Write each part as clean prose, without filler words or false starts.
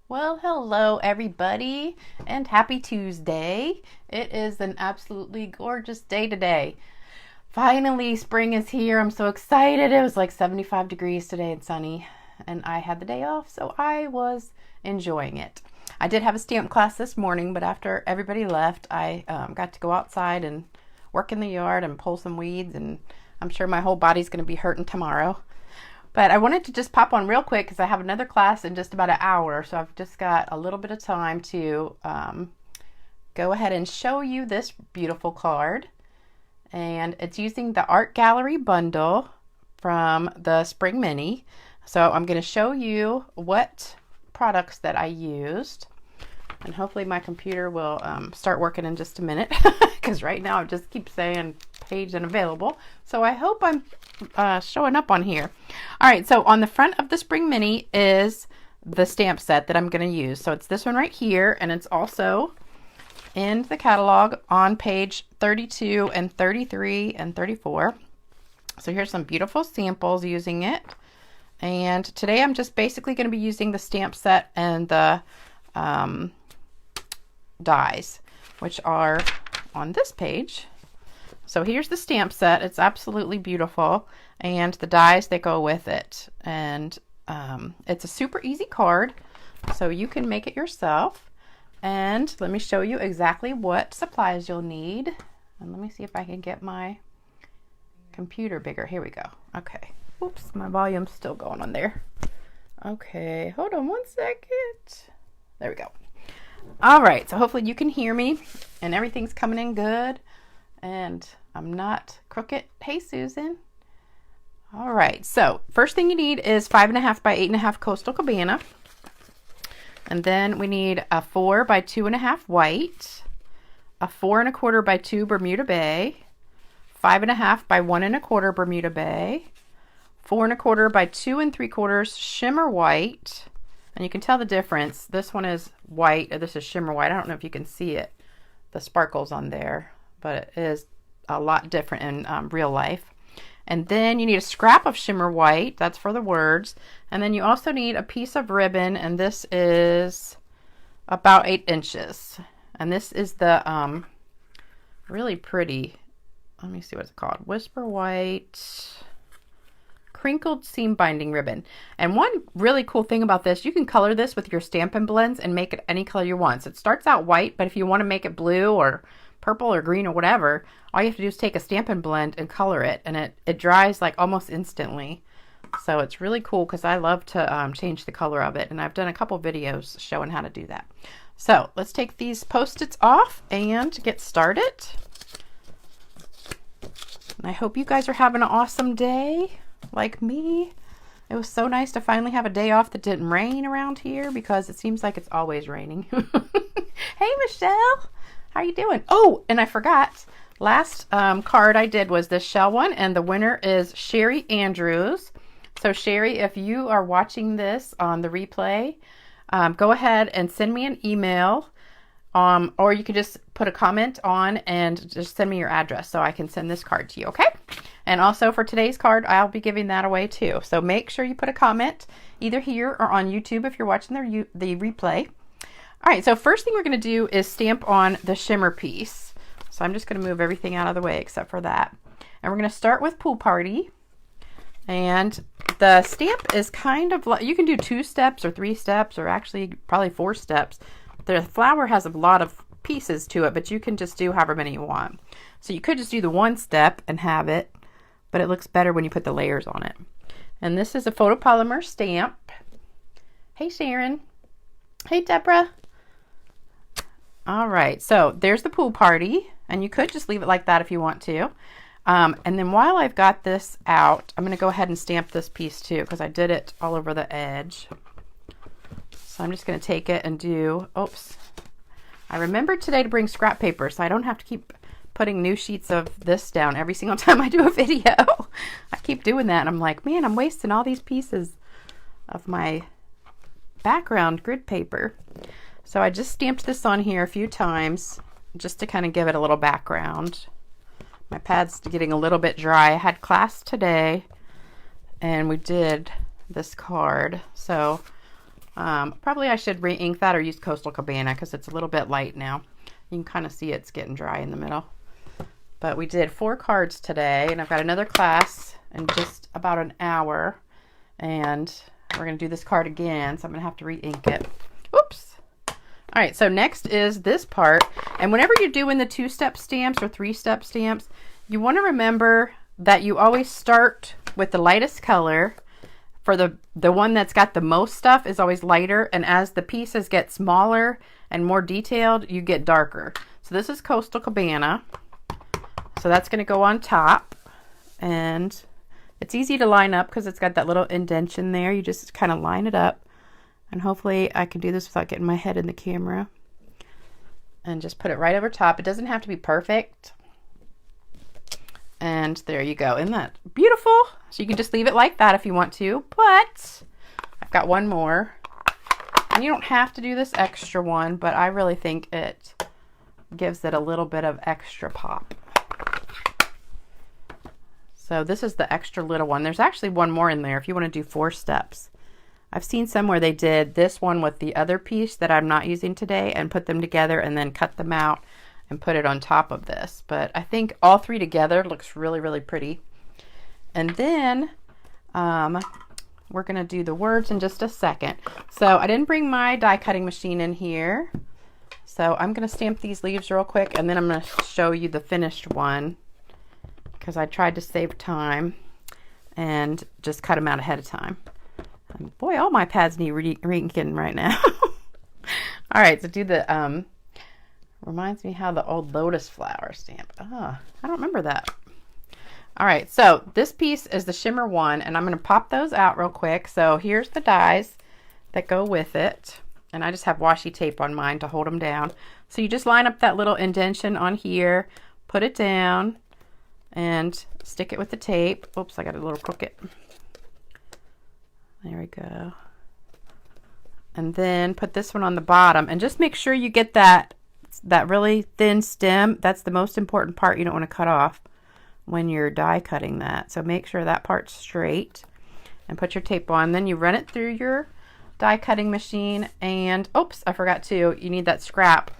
Well, hello everybody, and happy Tuesday. It is an absolutely gorgeous day today. Finally, spring is here. I'm so excited. It was like 75 degrees today and sunny, and I had the day off, so I was enjoying it. I did have a stamp class this morning, but after everybody left, I got to go outside and work in the yard and pull some weeds, and I'm sure my whole body's going to be hurting tomorrow. But I wanted to just pop on real quick because I have another class in just about an hour. So I've just got a little bit of time to go ahead and show you this beautiful card. And it's using the Art Gallery bundle from the Spring Mini. So I'm going to show you what products that I used. And hopefully my computer will start working in just a minute. Because right now it just keeps saying page unavailable. So I hope I'm showing up on here. All right, so on the front of the Spring Mini is the stamp set that I'm going to use. So it's this one right here, and it's also in the catalog on page 32 and 33 and 34. So here's some beautiful samples using it. And today I'm just basically going to be using the stamp set and the dies, which are on this page. So here's the stamp set. It's absolutely beautiful, and the dies that go with it. And it's a super easy card, so you can make it yourself. And let me show you exactly what supplies you'll need. And let me see if I can get my computer bigger. Here we go. Okay. Oops, my volume's still going on there. Okay, hold on one second. There we go. All right, so hopefully you can hear me and everything's coming in good. And I'm not crooked. Hey, Susan. All right, so first thing you need is 5.5 by 8.5 Coastal Cabana. And then we need a 4 by 2.5 white, a 4 1/4 by 2 Bermuda Bay, 5.5 by 1 1/4 Bermuda Bay, 4 1/4 by 2 3/4 Shimmer White. And you can tell the difference. This one is white, this is Shimmer White. I don't know if you can see it, the sparkles on there, but it is a lot different in real life. And then you need a scrap of Shimmer White, that's for the words. And then you also need a piece of ribbon, and this is about 8 inches. And this is the really pretty, let me see what it's called, Whisper White crinkled seam binding ribbon. And one really cool thing about this, you can color this with your Stampin' Blends and make it any color you want. So it starts out white, but if you want to make it blue or purple or green or whatever, all you have to do is take a Stampin' Blend and color it, and it dries like almost instantly. So it's really cool because I love to change the color of it, and I've done a couple videos showing how to do that. So let's take these Post-its off and get started. And I hope you guys are having an awesome day like me. It was so nice to finally have a day off that didn't rain around here because it seems like it's always raining. Hey, Michelle. How you doing? Oh, and I forgot. Last card I did was this shell one, and the winner is Sherry Andrews. So Sherry, if you are watching this on the replay, go ahead and send me an email, or you can just put a comment on and just send me your address so I can send this card to you, okay? And also for today's card, I'll be giving that away too. So make sure you put a comment either here or on YouTube if you're watching the replay. All right, so first thing we're going to do is stamp on the shimmer piece. So I'm just going to move everything out of the way except for that. And we're going to start with Pool Party. And the stamp is kind of like, you can do 2 steps or 3 steps or actually probably 4 steps. The flower has a lot of pieces to it, but you can just do however many you want. So you could just do the 1 step and have it, but it looks better when you put the layers on it. And this is a photopolymer stamp. Hey, Sharon. Hey, Deborah. All right, so there's the Pool Party, and you could just leave it like that if you want to. And then while I've got this out, I'm going to go ahead and stamp this piece too because I did it all over the edge. So I'm just going to take it and do, oops. I remembered today to bring scrap paper so I don't have to keep putting new sheets of this down every single time I do a video. I keep doing that and I'm like, man, I'm wasting all these pieces of my background grid paper. So I just stamped this on here a few times just to kind of give it a little background. My pad's getting a little bit dry. I had class today and we did this card. So Probably I should re-ink that or use Coastal Cabana because it's a little bit light now. You can kind of see it's getting dry in the middle. But we did 4 cards today, and I've got another class in just about an hour. And we're going to do this card again, so I'm going to have to re-ink it. Oops. All right, so next is this part. And whenever you're doing the 2-step stamps or 3-step stamps, you want to remember that you always start with the lightest color. For the one that's got the most stuff is always lighter, and as the pieces get smaller and more detailed, you get darker. So this is Coastal Cabana. So that's going to go on top, and it's easy to line up because it's got that little indentation there. You just kind of line it up, and hopefully I can do this without getting my head in the camera. And just put it right over top. It doesn't have to be perfect. And there you go. Isn't that beautiful? So you can just leave it like that if you want to, but I've got one more. And you don't have to do this extra one, but I really think it gives it a little bit of extra pop. So this is the extra little one. There's actually one more in there if you want to do 4 steps. I've seen some where they did this one with the other piece that I'm not using today and put them together and then cut them out and put it on top of this. But I think all 3 together looks really, really pretty. And then we're going to do the words in just a second. So I didn't bring my die cutting machine in here. So I'm going to stamp these leaves real quick, and then I'm going to show you the finished one because I tried to save time and just cut them out ahead of time. And boy, all my pads need re-inking right now. All right, so do the, reminds me how the old lotus flower stamp. I don't remember that. All right, so this piece is the shimmer one, and I'm going to pop those out real quick. So here's the dies that go with it, and I just have washi tape on mine to hold them down. So you just line up that little indentation on here, put it down, and stick it with the tape. Oops, I got a little crooked. There we go. And then put this one on the bottom, and just make sure you get that really thin stem. That's the most important part you don't want to cut off when you're die cutting that. So make sure that part's straight and put your tape on. Then you run it through your die cutting machine, and oops, I forgot to, you need that scrap.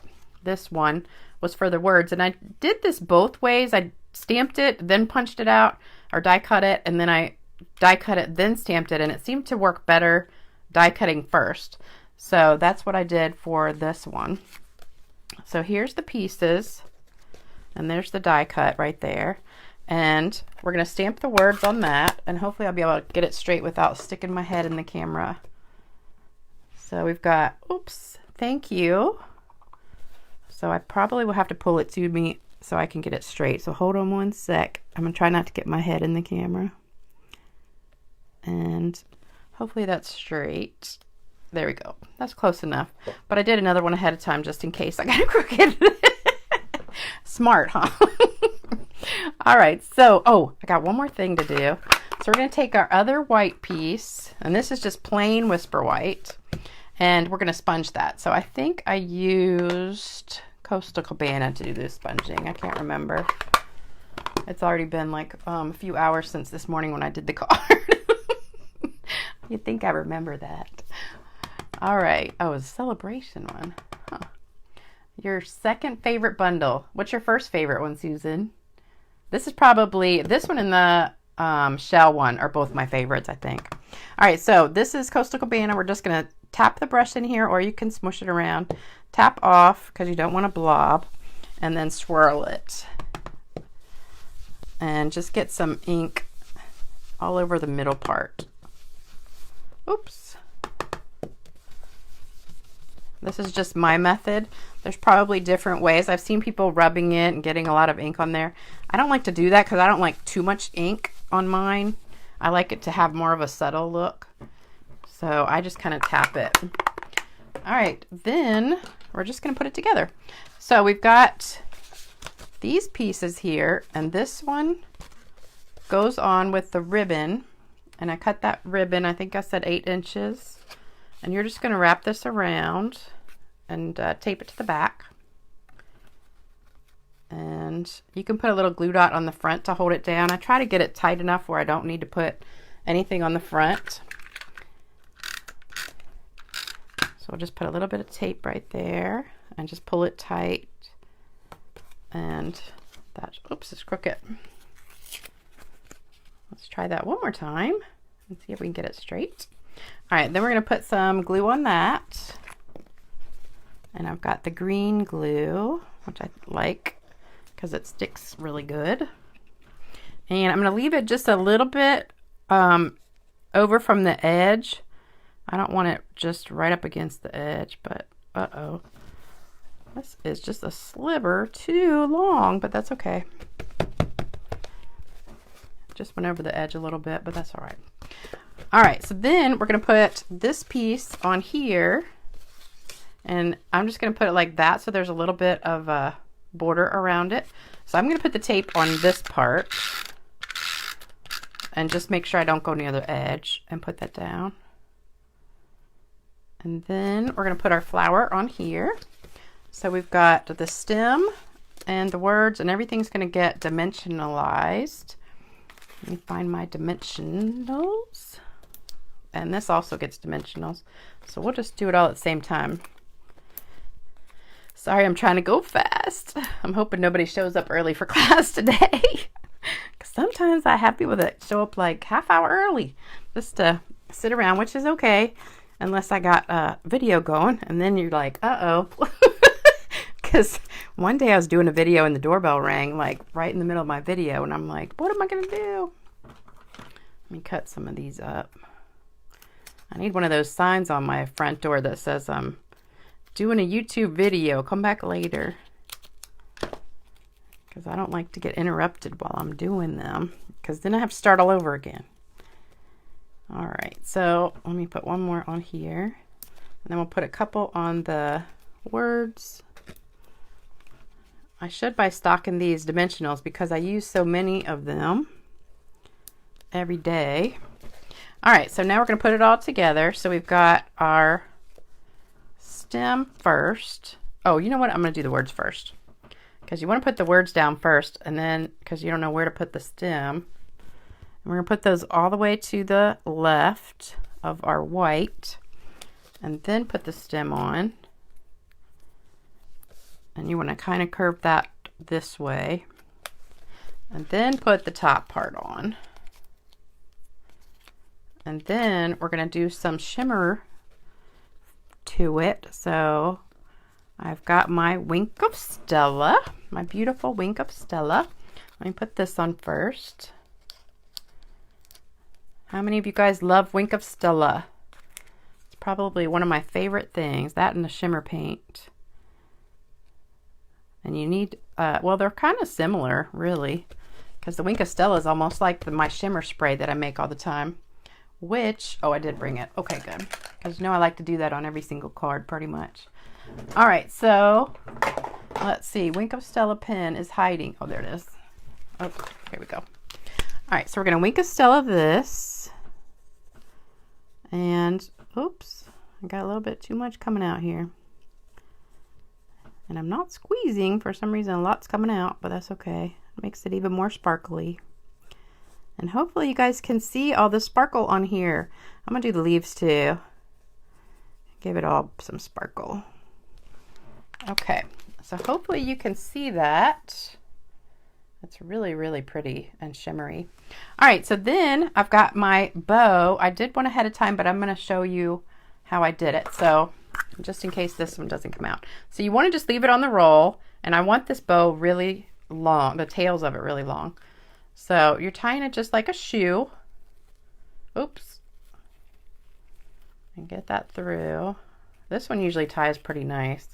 This one was for the words, and I did this both ways. I stamped it, then punched it out, or die cut it, and then I die cut it, then stamped it, and it seemed to work better die cutting first. So that's what I did for this one. So here's the pieces, and there's the die cut right there. And we're going to stamp the words on that, and hopefully I'll be able to get it straight without sticking my head in the camera. So we've got, oops, thank you. So I probably will have to pull it to me so I can get it straight. So hold on one sec. I'm going to try not to get my head in the camera. And hopefully that's straight. There we go. That's close enough. But I did another one ahead of time just in case I got it crooked. Smart, huh? All right. So, I got one more thing to do. So we're going to take our other white piece, and this is just plain Whisper White, and we're going to sponge that. So I think I used Coastal Cabana to do this sponging. I can't remember. It's already been like a few hours since this morning when I did the card. You'd think I remember that. All right. Oh, it's a celebration one. Huh. Your second favorite bundle. What's your first favorite one, Susan? This is probably, this one and the shell one are both my favorites, I think. All right, so this is Coastal Cabana. We're just going to tap the brush in here, or you can smush it around. Tap off because you don't want a blob, and then swirl it. And just get some ink all over the middle part. Oops. This is just my method. There's probably different ways. I've seen people rubbing it and getting a lot of ink on there. I don't like to do that because I don't like too much ink on mine. I like it to have more of a subtle look. So I just kind of tap it. All right, then we're just going to put it together. So we've got these pieces here, and this one goes on with the ribbon. And I cut that ribbon, I think I said 8 inches. And you're just going to wrap this around and tape it to the back. And you can put a little glue dot on the front to hold it down. I try to get it tight enough where I don't need to put anything on the front. So we'll just put a little bit of tape right there and just pull it tight. And that, oops, it's crooked. Let's try that one more time and see if we can get it straight. All right, then we're going to put some glue on that. And I've got the green glue, which I like because it sticks really good. And I'm going to leave it just a little bit over from the edge. I don't want it just right up against the edge, but uh-oh. This is just a sliver too long, but that's okay. Just went over the edge a little bit, but that's all right. All right, so then we're going to put this piece on here, and I'm just going to put it like that so there's a little bit of a border around it. So I'm going to put the tape on this part and just make sure I don't go near the edge and put that down. And then we're going to put our flower on here. So we've got the stem and the words, and everything's going to get dimensionalized. Let me find my dimensionals. And this also gets dimensionals. So we'll just do it all at the same time. Sorry, I'm trying to go fast. I'm hoping nobody shows up early for class today. Because sometimes I have people that show up like half hour early just to sit around, which is okay. Unless I got a video going. And then you're like, uh-oh. Because one day I was doing a video and the doorbell rang like right in the middle of my video, and I'm like, what am I going to do? Let me cut some of these up. I need one of those signs on my front door that says I'm doing a YouTube video. Come back later. Because I don't like to get interrupted while I'm doing them, because then I have to start all over again. All right, so let me put one more on here, and then we'll put a couple on the words. I should buy stock in these dimensionals because I use so many of them every day. All right, so now we're going to put it all together. So we've got our stem first. Oh, you know what? I'm going to do the words first, because you want to put the words down first, and then because you don't know where to put the stem. And we're going to put those all the way to the left of our white, and then put the stem on. And you want to kind of curve that this way, and then put the top part on. And then we're going to do some shimmer to it. So I've got my Wink of Stella, my beautiful Wink of Stella. Let me put this on first. How many of you guys love Wink of Stella? It's probably one of my favorite things, that and the shimmer paint. And you need, well, they're kind of similar, really, because the Wink of Stella is almost like my Shimmer Spray that I make all the time, which, oh, I did bring it. Okay, good. Because, you know, I like to do that on every single card, pretty much. All right, so let's see. Wink of Stella pen is hiding. Oh, there it is. Oh, here we go. All right, so we're going to Wink of Stella this. And, oops, I got a little bit too much coming out here. And I'm not squeezing. For some reason, a lot's coming out, but that's okay. It makes it even more sparkly. And hopefully you guys can see all the sparkle on here. I'm going to do the leaves too. Give it all some sparkle. Okay, so hopefully you can see that. It's really, really pretty and shimmery. All right, so then I've got my bow. I did one ahead of time, but I'm going to show you how I did it. So just in case this one doesn't come out. So you want to just leave it on the roll, and I want this bow really long, the tails of it really long. So you're tying it just like a shoe. Oops. And get that through. This one usually ties pretty nice.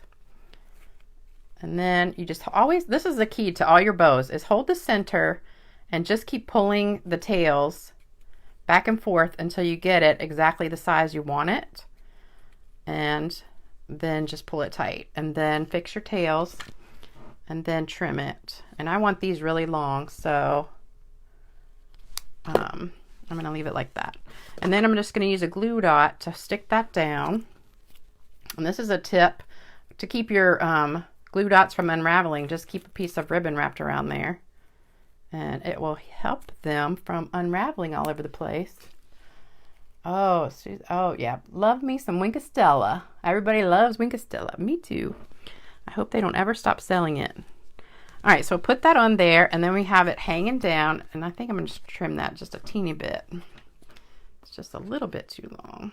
And then you just always, this is the key to all your bows, is hold the center and just keep pulling the tails back and forth until you get it exactly the size you want it. And then just pull it tight, and then fix your tails, and then trim it. And I want these really long, so I'm going to leave it like that. And then I'm just going to use a glue dot to stick that down. And this is a tip to keep your glue dots from unraveling. Just keep a piece of ribbon wrapped around there, and it will help them from unraveling all over the place. Oh, oh yeah, love me some Wink of Stella. Everybody loves Wink of Stella. Me too. I hope they don't ever stop selling it. All right, so put that on there, and then we have it hanging down, and I think I'm going to trim that just a teeny bit. It's just a little bit too long.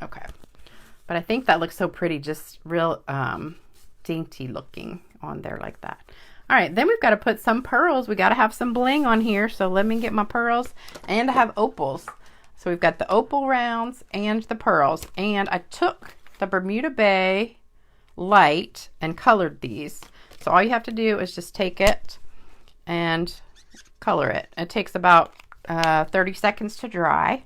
Okay, but I think that looks so pretty, just real dainty looking on there like that. All right, then we've got to put some pearls. We got to have some bling on here, so let me get my pearls, and I have opals. So we've got the opal rounds and the pearls, and I took the Bermuda Bay light and colored these. So all you have to do is just take it and color it. It takes about 30 seconds to dry.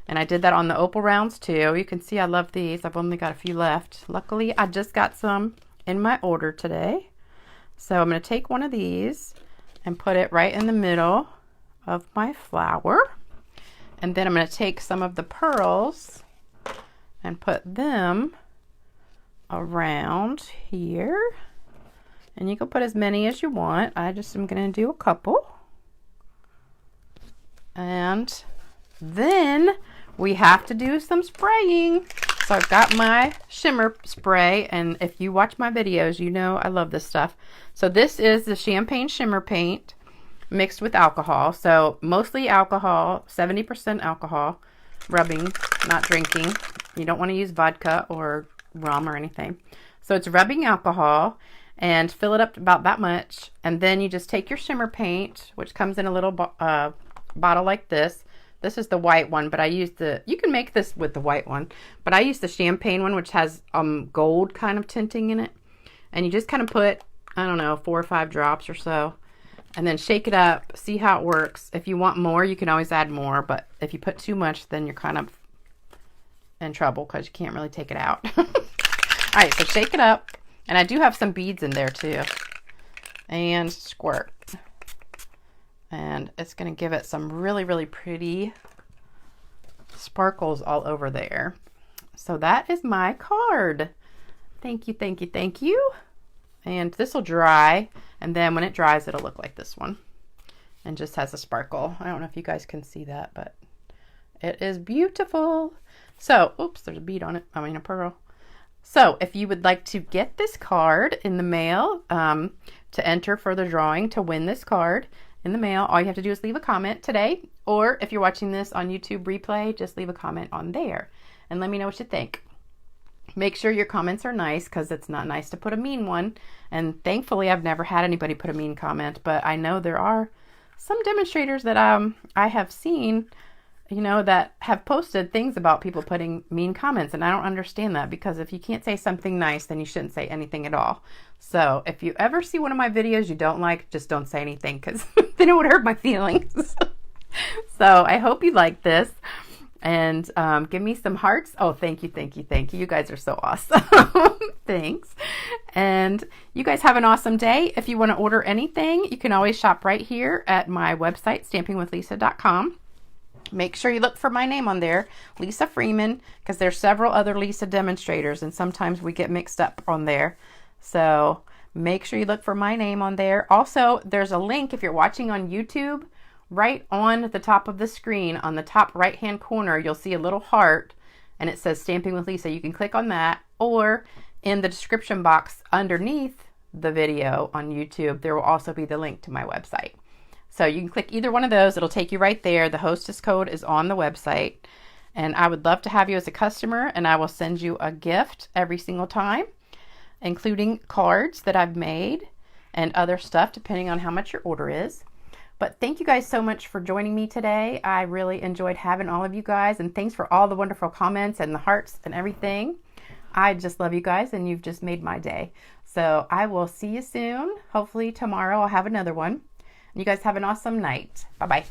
And I did that on the opal rounds too. You can see I love these. I've only got a few left. Luckily, I just got some in my order today. So I'm going to take one of these and put it right in the middle of my flower. And then I'm going to take some of the pearls and put them around here. And you can put as many as you want. I just am going to do a couple. And then we have to do some spraying. So I've got my Shimmer Spray, and if you watch my videos, you know I love this stuff. So this is the champagne shimmer paint mixed with alcohol. So mostly alcohol, 70% alcohol, rubbing, not drinking. You don't want to use vodka or rum or anything. So it's rubbing alcohol, and fill it up about that much. And then you just take your shimmer paint, which comes in a little bottle like this. This is the white one, but I used you can make this with the white one, but I use the champagne one, which has gold kind of tinting in it. And you just kind of put, I don't know, 4 or 5 drops or so, and then shake it up, see how it works. If you want more, you can always add more, but if you put too much, then you're kind of in trouble because you can't really take it out. All right, so shake it up, and I do have some beads in there too, and squirt. And it's going to give it some really, really pretty sparkles all over there. So that is my card. Thank you, thank you, thank you. And this will dry, and then when it dries, it'll look like this one. And just has a sparkle. I don't know if you guys can see that, but it is beautiful. So, oops, there's a bead on it. I mean, a pearl. So if you would like to get this card in the mail, to enter for the drawing to win this card in the mail, all you have to do is leave a comment today, or if you're watching this on YouTube replay, just leave a comment on there and let me know what you think. Make sure your comments are nice, because it's not nice to put a mean one, and thankfully I've never had anybody put a mean comment, but I know there are some demonstrators that I have seen, you know, that have posted things about people putting mean comments, and I don't understand that, because if you can't say something nice, then you shouldn't say anything at all. So if you ever see one of my videos you don't like, just don't say anything, because then it would hurt my feelings. So I hope you like this, and give me some hearts. Oh, thank you, thank you, thank you. You guys are so awesome. Thanks. And you guys have an awesome day. If you want to order anything, you can always shop right here at my website, stampingwithlisa.com. Make sure you look for my name on there, Lisa Freeman, because there's several other Lisa demonstrators, and sometimes we get mixed up on there. So make sure you look for my name on there. Also, there's a link if you're watching on YouTube. Right on the top of the screen, on the top right hand corner, you'll see a little heart, and it says Stamping with Lisa. You can click on that, or in the description box underneath the video on YouTube, there will also be the link to my website. So you can click either one of those. It'll take you right there. The hostess code is on the website, and I would love to have you as a customer, and I will send you a gift every single time, including cards that I've made and other stuff depending on how much your order is. But thank you guys so much for joining me today. I really enjoyed having all of you guys, and thanks for all the wonderful comments and the hearts and everything. I just love you guys, and you've just made my day. So I will see you soon. Hopefully tomorrow I'll have another one. You guys have an awesome night. Bye-bye.